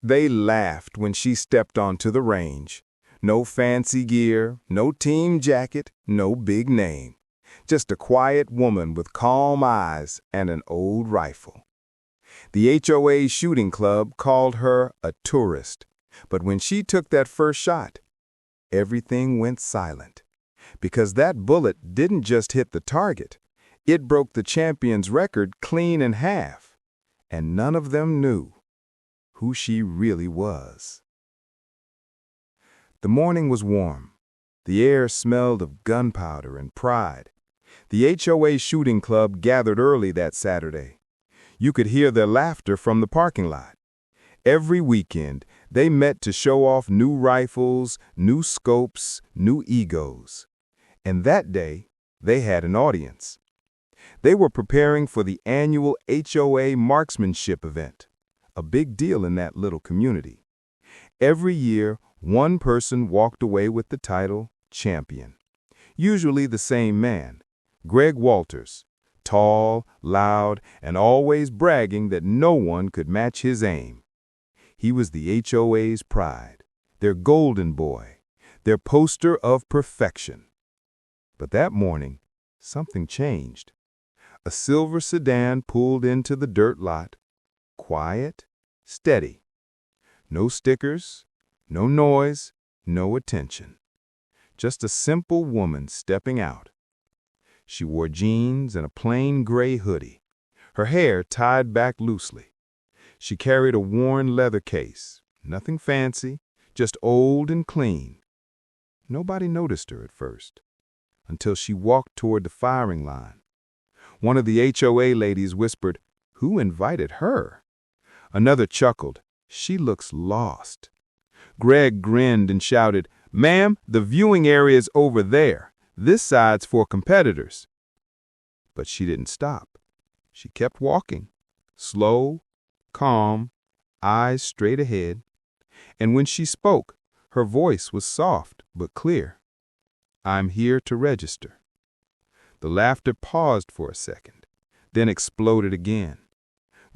They laughed when she stepped onto the range. No fancy gear, no team jacket, no big name. Just a quiet woman with calm eyes and an old rifle. The HOA shooting club called her a tourist, but when she took that first shot, everything went silent. Because that bullet didn't just hit the target, it broke the champion's record clean in half, and none of them knew who she really was. The morning was warm. The air smelled of gunpowder and pride. The HOA shooting club gathered early that Saturday. You could hear their laughter from the parking lot. Every weekend, they met to show off new rifles, new scopes, new egos. And that day, they had an audience. They were preparing for the annual HOA marksmanship event, a big deal in that little community. Every year, one person walked away with the title champion. Usually the same man, Greg Walters, tall, loud, and always bragging that no one could match his aim. He was the HOA's pride, their golden boy, their poster of perfection. But that morning, something changed. A silver sedan pulled into the dirt lot, quiet, steady. No stickers, no noise, no attention. Just a simple woman stepping out. She wore jeans and a plain gray hoodie, her hair tied back loosely. She carried a worn leather case, nothing fancy, just old and clean. Nobody noticed her at first, until she walked toward the firing line. One of the HOA ladies whispered, "Who invited her?" Another chuckled, "She looks lost." Greg grinned and shouted, "Ma'am, the viewing area's over there. This side's for competitors." But she didn't stop. She kept walking, slow, calm, eyes straight ahead. And when she spoke, her voice was soft but clear. "I'm here to register." The laughter paused for a second, then exploded again.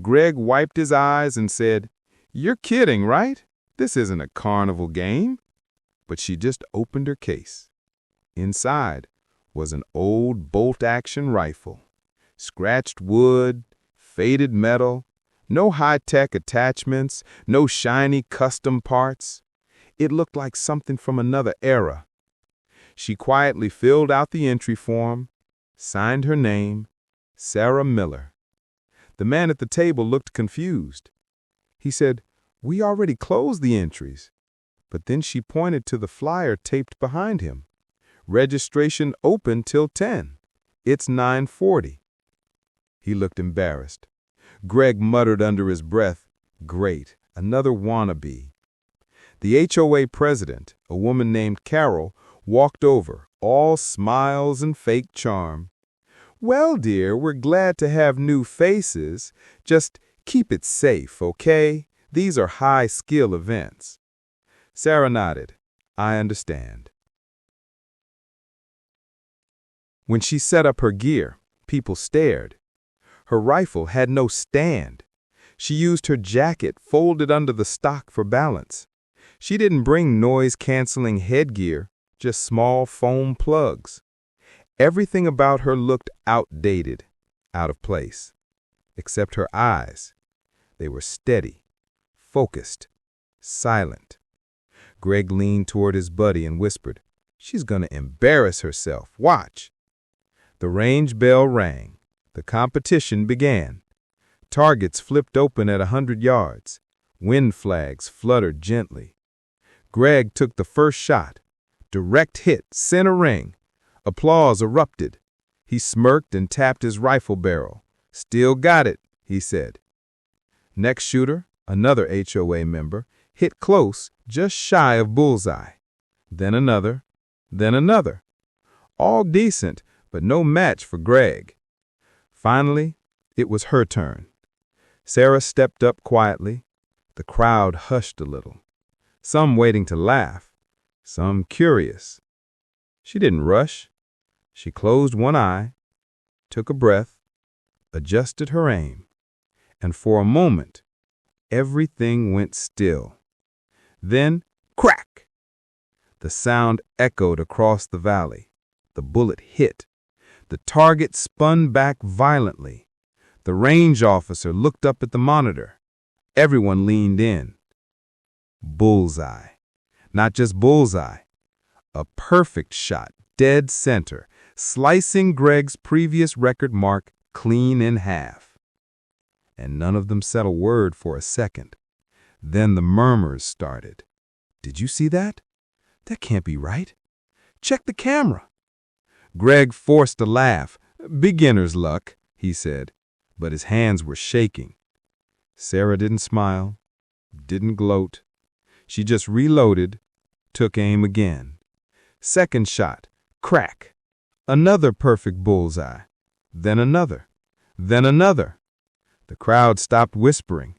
Greg wiped his eyes and said, "You're kidding, right? This isn't a carnival game." But she just opened her case. Inside was an old bolt-action rifle. Scratched wood, faded metal, no high-tech attachments, no shiny custom parts. It looked like something from another era. She quietly filled out the entry form, signed her name, Sarah Miller. The man at the table looked confused. He said, "We already closed the entries." But then she pointed to the flyer taped behind him. "Registration open till 10. It's 9:40. He looked embarrassed. Greg muttered under his breath, "Great, another wannabe." The HOA president, a woman named Carol, walked over, all smiles and fake charm. "Well, dear, we're glad to have new faces. Just keep it safe, okay? These are high-skill events." Sarah nodded. "I understand." When she set up her gear, people stared. Her rifle had no stand. She used her jacket folded under the stock for balance. She didn't bring noise-canceling headgear, just small foam plugs. Everything about her looked outdated, out of place, except her eyes. They were steady, focused, silent. Greg leaned toward his buddy and whispered, "She's gonna embarrass herself. Watch." The range bell rang. The competition began. Targets flipped open at 100 yards. Wind flags fluttered gently. Greg took the first shot. Direct hit, center ring. Applause erupted. He smirked and tapped his rifle barrel. "Still got it," he said. Next shooter, another HOA member, hit close, just shy of bullseye. Then another, then another. All decent, but no match for Greg. Finally, it was her turn. Sarah stepped up quietly. The crowd hushed a little, some waiting to laugh, some curious. She didn't rush. She closed one eye, took a breath, adjusted her aim, and for a moment, Everything went still. Then, crack! The sound echoed across the valley. The bullet hit. The target spun back violently. The range officer looked up at the monitor. Everyone leaned in. Bullseye. Not just bullseye. A perfect shot, dead center, slicing Greg's previous record mark clean in half. And none of them said a word for a second. Then the murmurs started. "Did you see that? That can't be right. Check the camera." Greg forced a laugh. "Beginner's luck," he said, but his hands were shaking. Sarah didn't smile, didn't gloat. She just reloaded, took aim again. Second shot, crack. Another perfect bullseye. Then another. Then another. The crowd stopped whispering.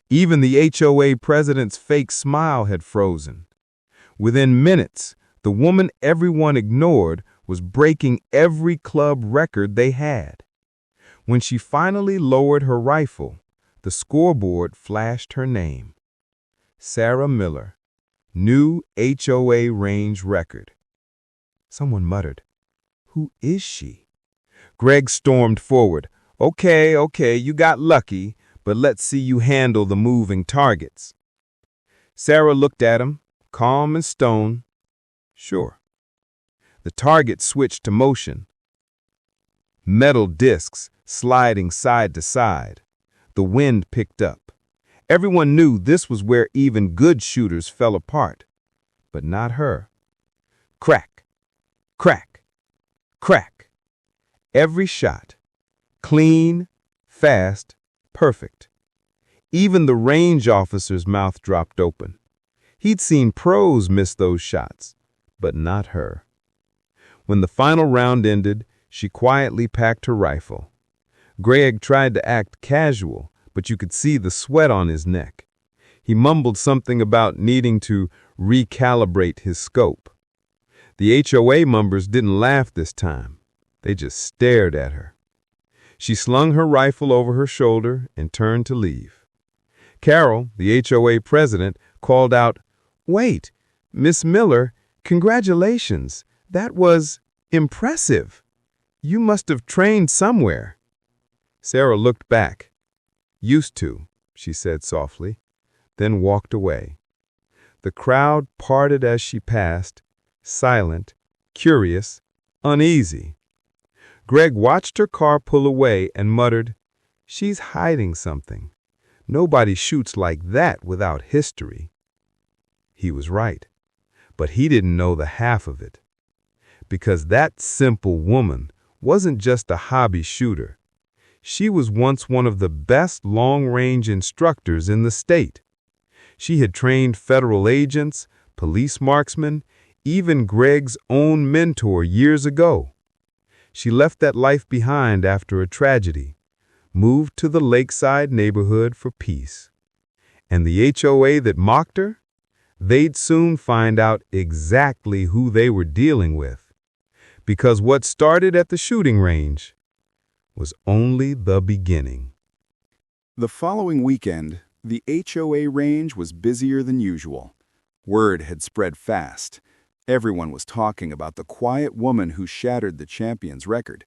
Even the HOA president's fake smile had frozen. Within minutes, the woman everyone ignored was breaking every club record they had. When she finally lowered her rifle, the scoreboard flashed her name. Sarah Miller, new HOA range record. Someone muttered, "Who is she?" Greg stormed forward. Okay, you got lucky, but let's see you handle the moving targets." Sarah looked at him, calm and stone. "Sure." The target switched to motion. Metal discs sliding side to side. The wind picked up. Everyone knew this was where even good shooters fell apart. But not her. Crack, crack, crack. Every shot. Clean, fast, perfect. Even the range officer's mouth dropped open. He'd seen pros miss those shots, but not her. When the final round ended, she quietly packed her rifle. Greg tried to act casual, but you could see the sweat on his neck. He mumbled something about needing to recalibrate his scope. The HOA members didn't laugh this time. They just stared at her. She slung her rifle over her shoulder and turned to leave. Carol, the HOA president, called out, "Wait, Miss Miller, congratulations. That was impressive. You must have trained somewhere." Sarah looked back. "Used to," she said softly, then walked away. The crowd parted as she passed, silent, curious, uneasy. Greg watched her car pull away and muttered, "She's hiding something. Nobody shoots like that without history." He was right, but he didn't know the half of it. Because that simple woman wasn't just a hobby shooter. She was once one of the best long-range instructors in the state. She had trained federal agents, police marksmen, even Greg's own mentor years ago. She left that life behind after a tragedy, moved to the lakeside neighborhood for peace. And the HOA that mocked her? They'd soon find out exactly who they were dealing with. Because what started at the shooting range was only the beginning. The following weekend, the HOA range was busier than usual. Word had spread fast. Everyone was talking about the quiet woman who shattered the champion's record.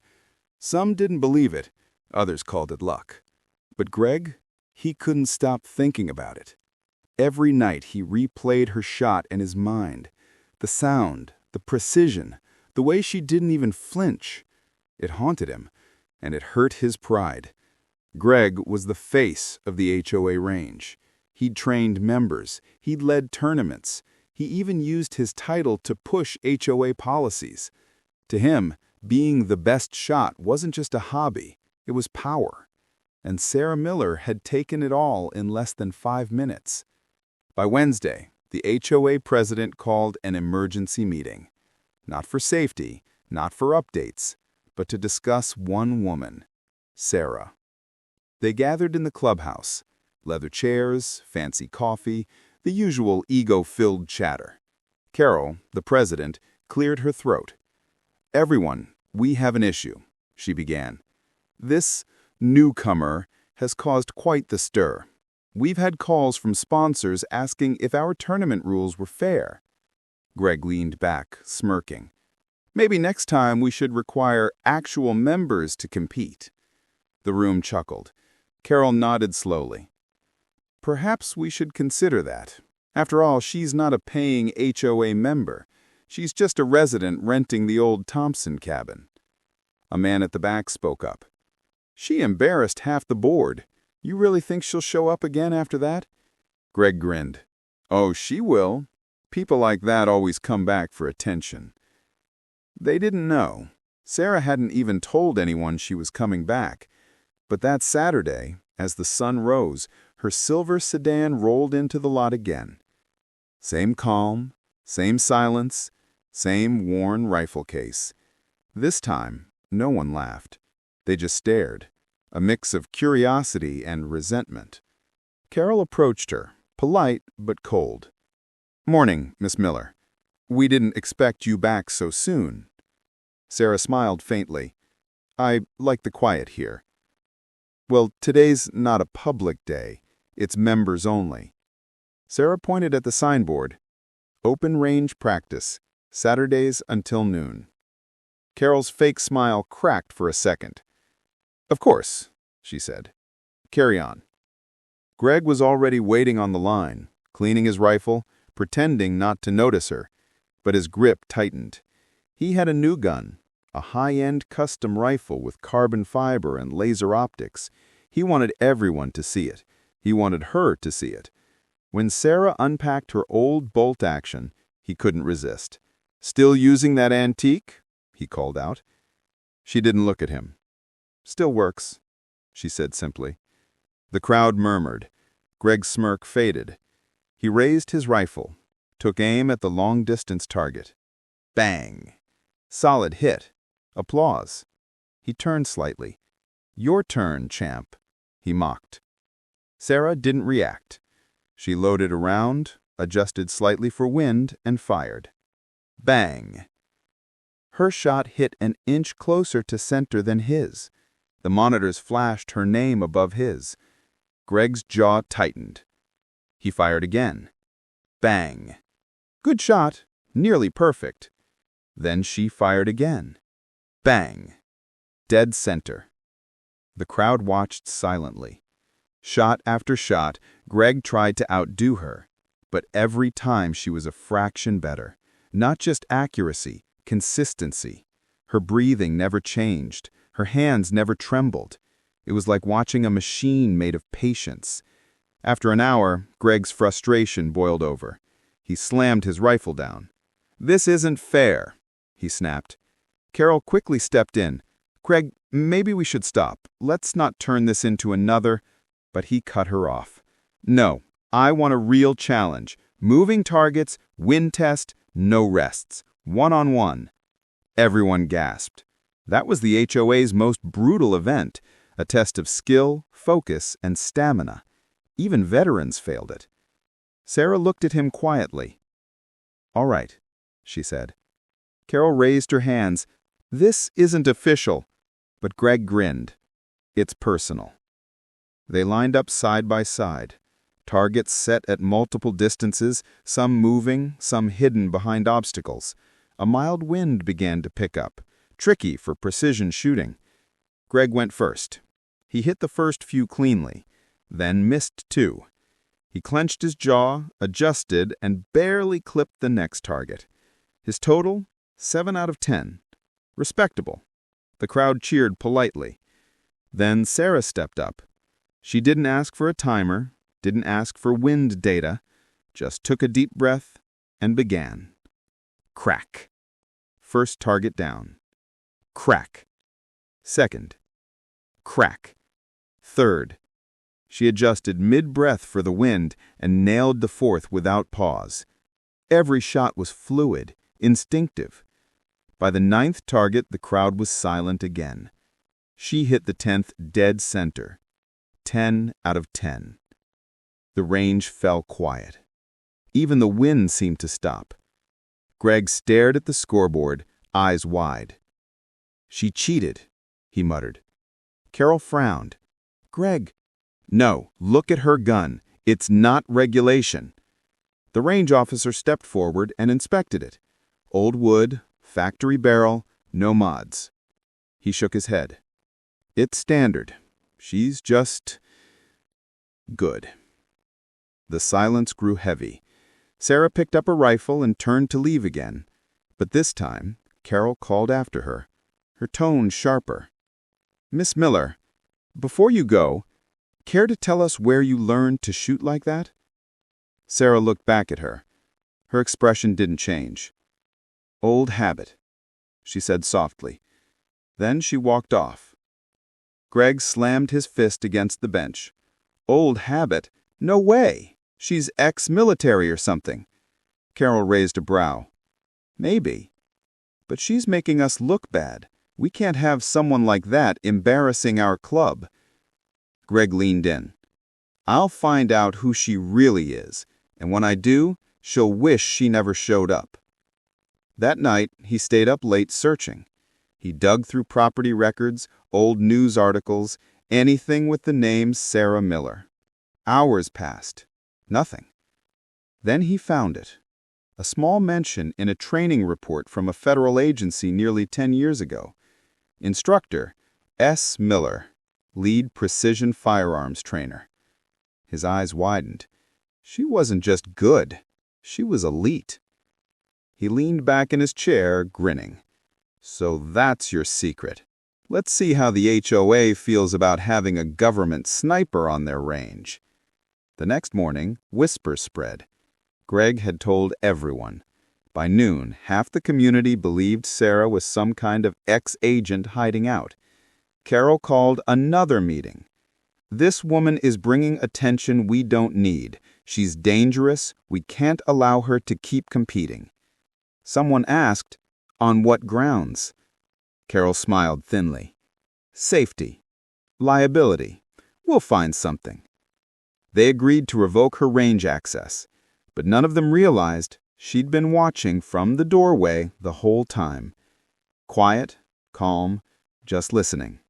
Some didn't believe it, others called it luck. But Greg, he couldn't stop thinking about it. Every night he replayed her shot in his mind. The sound, the precision, the way she didn't even flinch. It haunted him, and it hurt his pride. Greg was the face of the HOA range. He'd trained members, he'd led tournaments, he even used his title to push HOA policies. To him, being the best shot wasn't just a hobby, it was power. And Sarah Miller had taken it all in less than 5 minutes. By Wednesday, the HOA president called an emergency meeting. Not for safety, not for updates, but to discuss one woman, Sarah. They gathered in the clubhouse, leather chairs, fancy coffee, the usual ego-filled chatter. Carol, the president, cleared her throat. "Everyone, we have an issue," she began. "This newcomer has caused quite the stir. We've had calls from sponsors asking if our tournament rules were fair. Greg leaned back, smirking. Maybe next time we should require actual members to compete. The room chuckled. Carol nodded slowly. Perhaps we should consider that. After all, she's not a paying HOA member. She's just a resident renting the old Thompson cabin. A man at the back spoke up. She embarrassed half the board. You really think she'll show up again after that? Greg grinned. Oh, she will. People like that always come back for attention. They didn't know. Sarah hadn't even told anyone she was coming back. But that Saturday, as the sun rose, her silver sedan rolled into the lot again. Same calm, same silence, same worn rifle case. This time, no one laughed. They just stared, a mix of curiosity and resentment. Carol approached her, polite but cold. Morning, Miss Miller. We didn't expect you back so soon. Sarah smiled faintly. I like the quiet here. Well, today's not a public day. It's members only. Sarah pointed at the signboard. Open range practice, Saturdays until noon. Carol's fake smile cracked for a second. Of course, she said. Carry on. Greg was already waiting on the line, cleaning his rifle, pretending not to notice her, but his grip tightened. He had a new gun, a high-end custom rifle with carbon fiber and laser optics. He wanted everyone to see it. He wanted her to see it. When Sarah unpacked her old bolt-action, he couldn't resist. Still using that antique? He called out. She didn't look at him. Still works, she said simply. The crowd murmured. Greg's smirk faded. He raised his rifle, took aim at the long-distance target. Bang! Solid hit. Applause. He turned slightly. Your turn, champ, he mocked. Sarah didn't react. She loaded a round, adjusted slightly for wind, and fired. Bang! Her shot hit an inch closer to center than his. The monitors flashed her name above his. Greg's jaw tightened. He fired again. Bang! Good shot, nearly perfect. Then she fired again. Bang! Dead center. The crowd watched silently. Shot after shot, Greg tried to outdo her, but every time she was a fraction better. Not just accuracy, consistency. Her breathing never changed. Her hands never trembled. It was like watching a machine made of patience. After an hour, Greg's frustration boiled over. He slammed his rifle down. This isn't fair, he snapped. Carol quickly stepped in. Greg, maybe we should stop. Let's not turn this into another... But he cut her off. No, I want a real challenge. Moving targets, wind test, no rests. One-on-one. Everyone gasped. That was the HOA's most brutal event, a test of skill, focus, and stamina. Even veterans failed it. Sarah looked at him quietly. All right, she said. Carol raised her hands. This isn't official. But Greg grinned. It's personal. They lined up side by side, targets set at multiple distances, some moving, some hidden behind obstacles. A mild wind began to pick up, tricky for precision shooting. Greg went first. He hit the first few cleanly, then missed two. He clenched his jaw, adjusted, and barely clipped the next target. His total, 7 out of 10. Respectable. The crowd cheered politely. Then Sarah stepped up. She didn't ask for a timer, didn't ask for wind data, just took a deep breath and began. Crack. First target down. Crack. Second. Crack. Third. She adjusted mid-breath for the wind and nailed the fourth without pause. Every shot was fluid, instinctive. By the 9th target, the crowd was silent again. She hit the 10th dead center. 10 out of 10. The range fell quiet. Even the wind seemed to stop. Greg stared at the scoreboard, eyes wide. She cheated, he muttered. Carol frowned. Greg. No, look at her gun. It's not regulation. The range officer stepped forward and inspected it. Old wood, factory barrel, no mods. He shook his head. It's standard. She's just good. The silence grew heavy. Sarah picked up a rifle and turned to leave again. But this time, Carol called after her, her tone sharper. Miss Miller, before you go, care to tell us where you learned to shoot like that? Sarah looked back at her. Her expression didn't change. Old habit, she said softly. Then she walked off. Greg slammed his fist against the bench. Old habit? No way! She's ex-military or something. Carol raised a brow. Maybe. But she's making us look bad. We can't have someone like that embarrassing our club. Greg leaned in. I'll find out who she really is, and when I do, she'll wish she never showed up. That night, he stayed up late searching. He dug through property records, old news articles, anything with the name Sarah Miller. Hours passed. Nothing. Then he found it. A small mention in a training report from a federal agency nearly 10 years ago. Instructor, S. Miller, lead precision firearms trainer. His eyes widened. She wasn't just good. She was elite. He leaned back in his chair, grinning. So that's your secret. Let's see how the HOA feels about having a government sniper on their range. The next morning, whispers spread. Greg had told everyone. By noon, half the community believed Sarah was some kind of ex-agent hiding out. Carol called another meeting. This woman is bringing attention we don't need. She's dangerous. We can't allow her to keep competing. Someone asked, on what grounds? Carol smiled thinly. Safety. Liability. We'll find something. They agreed to revoke her range access, but none of them realized she'd been watching from the doorway the whole time. Quiet, calm, just listening.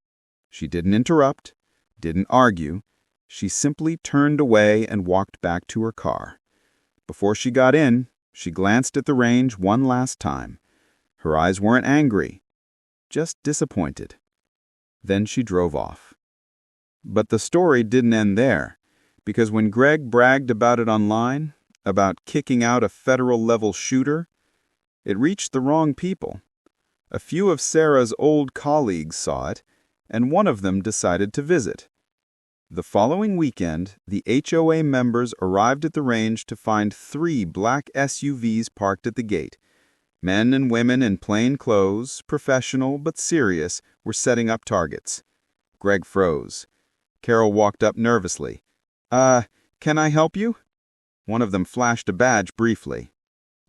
She didn't interrupt, didn't argue. She simply turned away and walked back to her car. Before she got in, she glanced at the range one last time. Her eyes weren't angry, just disappointed. Then she drove off. But the story didn't end there, because when Greg bragged about it online, about kicking out a federal-level shooter, it reached the wrong people. A few of Sarah's old colleagues saw it, and one of them decided to visit. The following weekend, the HOA members arrived at the range to find 3 black SUVs parked at the gate. Men and women in plain clothes, professional but serious, were setting up targets. Greg froze. Carol walked up nervously. Can I help you? One of them flashed a badge briefly.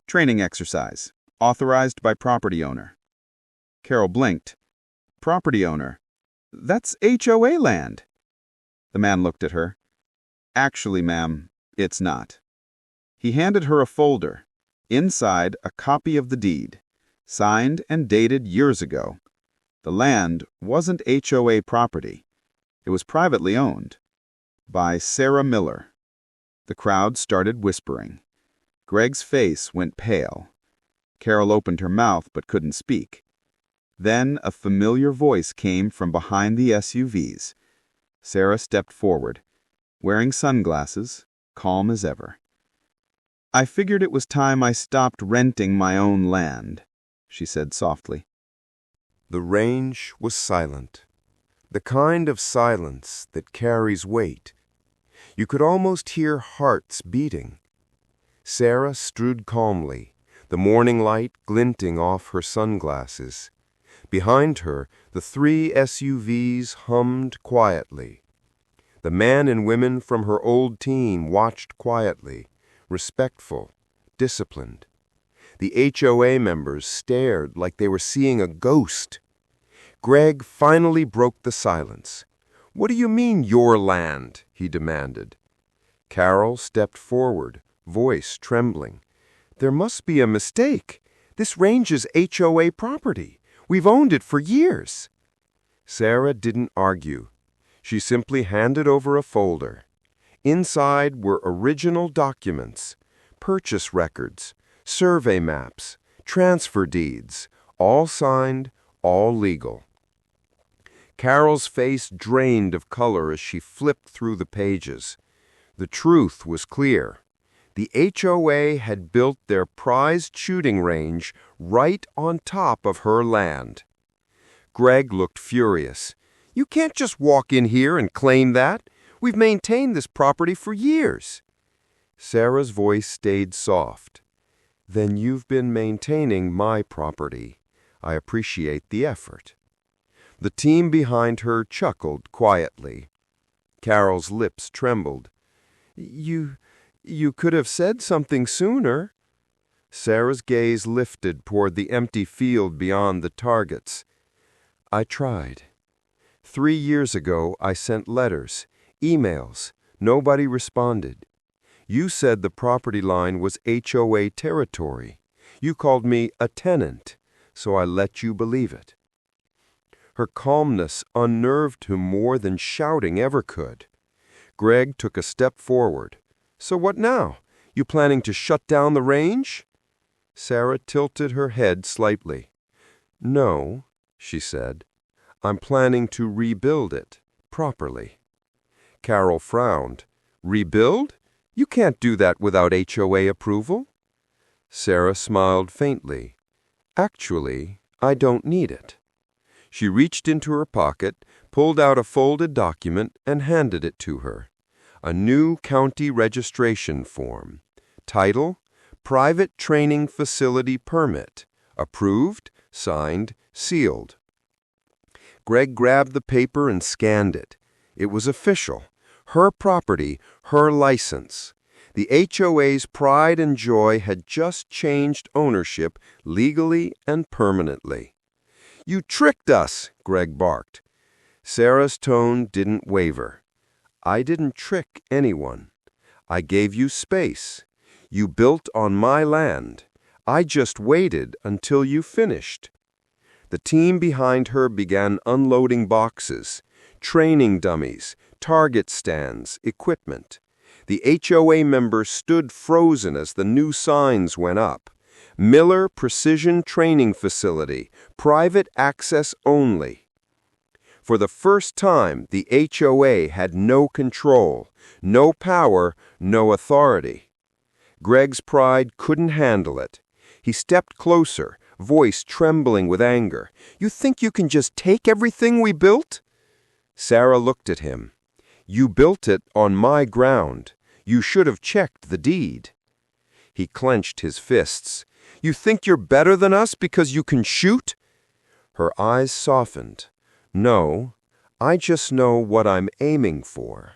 Training exercise. Authorized by property owner. Carol blinked. Property owner. That's HOA land. The man looked at her. Actually, ma'am, it's not. He handed her a folder. Inside, a copy of the deed. Signed and dated years ago. The land wasn't HOA property. It was privately owned. By Sarah Miller. The crowd started whispering. Greg's face went pale. Carol opened her mouth but couldn't speak. Then a familiar voice came from behind the SUVs. Sarah stepped forward, wearing sunglasses, calm as ever. I figured it was time I stopped renting my own land, she said softly. The range was silent. The kind of silence that carries weight. You could almost hear hearts beating. Sarah strode calmly, the morning light glinting off her sunglasses. Behind her, the 3 SUVs hummed quietly. The men and women from her old team watched quietly, respectful, disciplined. The HOA members stared like they were seeing a ghost. Greg finally broke the silence. What do you mean, your land? He demanded. Carol stepped forward, voice trembling. There must be a mistake. This range is HOA property. We've owned it for years. Sarah didn't argue. She simply handed over a folder. Inside were original documents, purchase records, survey maps, transfer deeds, all signed, all legal. Carol's face drained of color as she flipped through the pages. The truth was clear. The HOA had built their prized shooting range right on top of her land. Greg looked furious. "You can't just walk in here and claim that. We've maintained this property for years." Sarah's voice stayed soft. "Then you've been maintaining my property. I appreciate the effort." The team behind her chuckled quietly. Carol's lips trembled. You could have said something sooner." Sarah's gaze lifted toward the empty field beyond the targets. "I tried. 3 years ago, I sent letters, emails. Nobody responded. You said the property line was HOA territory. You called me a tenant, so I let you believe it." Her calmness unnerved him more than shouting ever could. Greg took a step forward. "So what now? You planning to shut down the range?" Sarah tilted her head slightly. "No," she said. "I'm planning to rebuild it, properly." Carol frowned. "Rebuild? You can't do that without HOA approval." Sarah smiled faintly. "Actually, I don't need it." She reached into her pocket, pulled out a folded document, and handed it to her. A new county registration form. Title: Private Training Facility Permit. Approved, signed, sealed. Greg grabbed the paper and scanned it. It was official. Her property, her license. The HOA's pride and joy had just changed ownership legally and permanently. "You tricked us," Greg barked. Sarah's tone didn't waver. "I didn't trick anyone. I gave you space. You built on my land. I just waited until you finished." The team behind her began unloading boxes, training dummies, target stands, equipment. The HOA members stood frozen as the new signs went up. Miller Precision Training Facility, private access only. For the first time, the HOA had no control, no power, no authority. Greg's pride couldn't handle it. He stepped closer, voice trembling with anger. "You think you can just take everything we built?" Sarah looked at him. "You built it on my ground. You should have checked the deed." He clenched his fists. "You think you're better than us because you can shoot?" Her eyes softened. "No, I just know what I'm aiming for."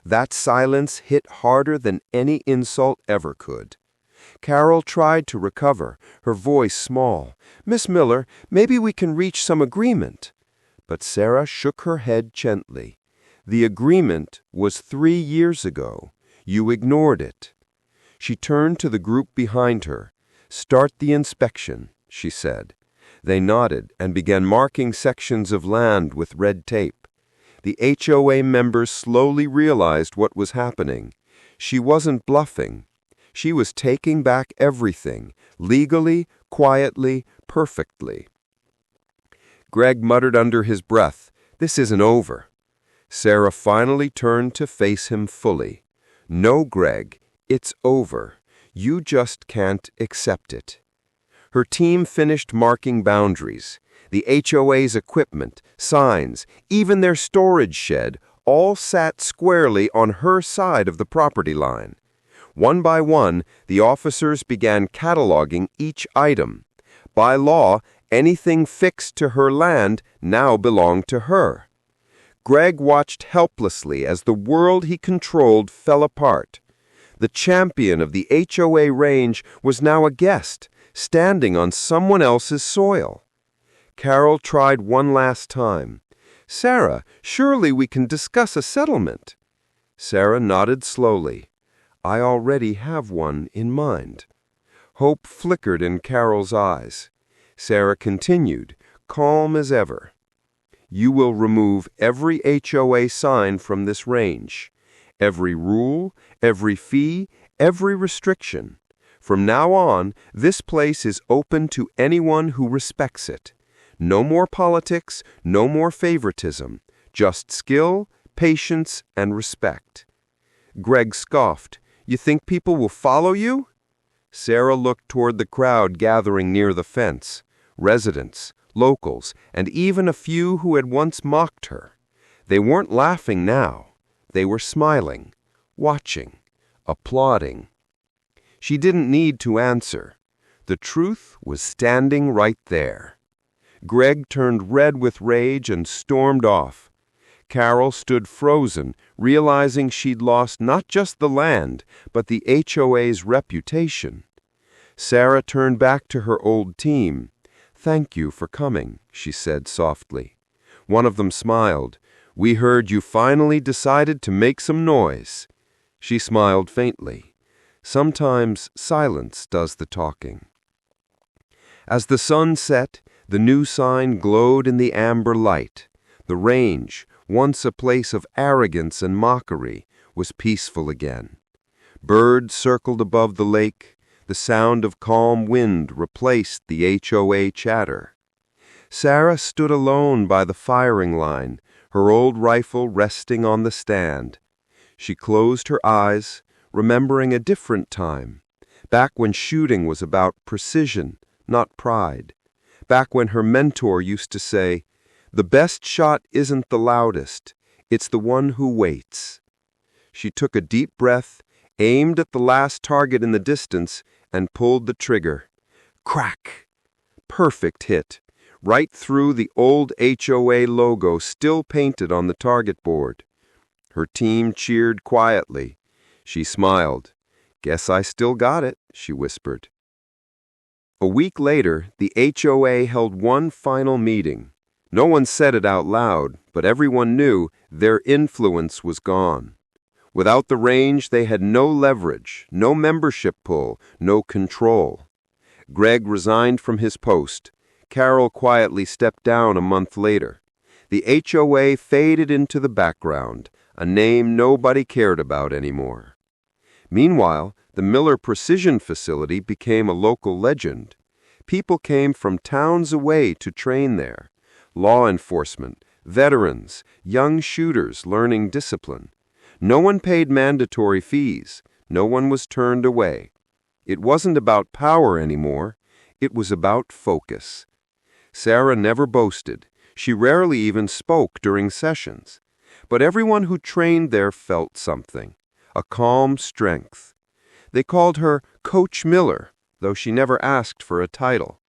That silence hit harder than any insult ever could. Carol tried to recover, her voice small. "Miss Miller, maybe we can reach some agreement." But Sarah shook her head gently. "The agreement was 3 years ago. You ignored it." She turned to the group behind her. "Start the inspection," she said. They nodded and began marking sections of land with red tape. The HOA members slowly realized what was happening. She wasn't bluffing. She was taking back everything, legally, quietly, perfectly. Greg muttered under his breath, "This isn't over." Sarah finally turned to face him fully. "No, Greg, it's over. You just can't accept it." Her team finished marking boundaries. The HOA's equipment, signs, even their storage shed, all sat squarely on her side of the property line. One by one, the officers began cataloging each item. By law, anything fixed to her land now belonged to her. Greg watched helplessly as the world he controlled fell apart. The champion of the HOA range was now a guest, standing on someone else's soil. Carol tried one last time. "Sarah, surely we can discuss a settlement." Sarah nodded slowly. "I already have one in mind." Hope flickered in Carol's eyes. Sarah continued, calm as ever. "You will remove every HOA sign from this range. Every rule, every fee, every restriction. From now on, this place is open to anyone who respects it. No more politics, no more favoritism, just skill, patience, and respect. Greg scoffed. You think people will follow you? Sarah looked toward the crowd gathering near the fence, residents, locals, and even a few who had once mocked her. They weren't laughing now. They were smiling, watching, applauding. She didn't need to answer. The truth was standing right there. Greg turned red with rage and stormed off. Carol stood frozen, realizing she'd lost not just the land, but the HOA's reputation. Sarah turned back to her old team. "Thank you for coming," she said softly. One of them smiled. "We heard you finally decided to make some noise." She smiled faintly. Sometimes silence does the talking. As the sun set, the new sign glowed in the amber light. The range, once a place of arrogance and mockery, was peaceful again. Birds circled above the lake. The sound of calm wind replaced the HOA chatter. Sarah stood alone by the firing line, her old rifle resting on the stand. She closed her eyes, remembering a different time, back when shooting was about precision, not pride. Back when her mentor used to say, "The best shot isn't the loudest, it's the one who waits." She took a deep breath, aimed at the last target in the distance, and pulled the trigger. Crack! Perfect hit, right through the old HOA logo still painted on the target board. Her team cheered quietly. She smiled. "Guess I still got it," she whispered. A week later, the HOA held one final meeting. No one said it out loud, but everyone knew their influence was gone. Without the range, they had no leverage, no membership pull, no control. Greg resigned from his post. Carol quietly stepped down a month later. The HOA faded into the background, a name nobody cared about anymore. Meanwhile, the Miller Precision Facility became a local legend. People came from towns away to train there. Law enforcement, veterans, young shooters learning discipline. No one paid mandatory fees. No one was turned away. It wasn't about power anymore. It was about focus. Sarah never boasted. She rarely even spoke during sessions. But everyone who trained there felt something, a calm strength. They called her Coach Miller, though she never asked for a title.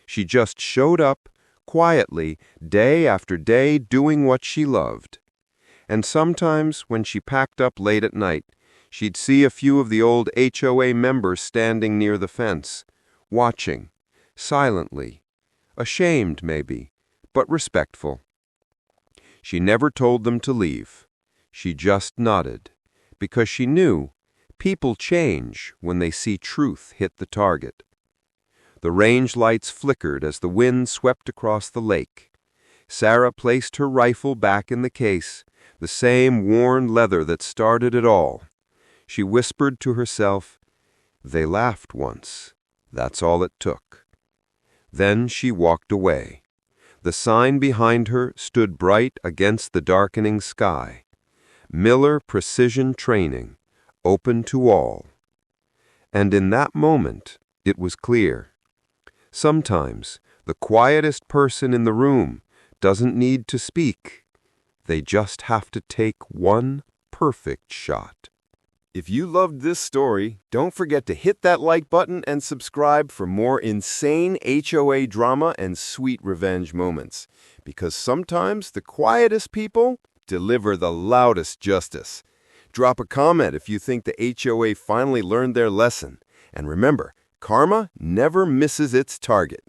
She just showed up, quietly, day after day, doing what she loved. And sometimes, when she packed up late at night, she'd see a few of the old HOA members standing near the fence, watching, silently, ashamed maybe, but respectful. She never told them to leave. She just nodded, because she knew people change when they see truth hit the target. The range lights flickered as the wind swept across the lake. Sarah placed her rifle back in the case, the same worn leather that started it all. She whispered to herself, "They laughed once. That's all it took." Then she walked away. The sign behind her stood bright against the darkening sky. Miller Precision Training, open to all. And in that moment, it was clear. Sometimes, the quietest person in the room doesn't need to speak. They just have to take one perfect shot. If you loved this story, don't forget to hit that like button and subscribe for more insane HOA drama and sweet revenge moments. Because sometimes the quietest people deliver the loudest justice. Drop a comment if you think the HOA finally learned their lesson. And remember, karma never misses its target.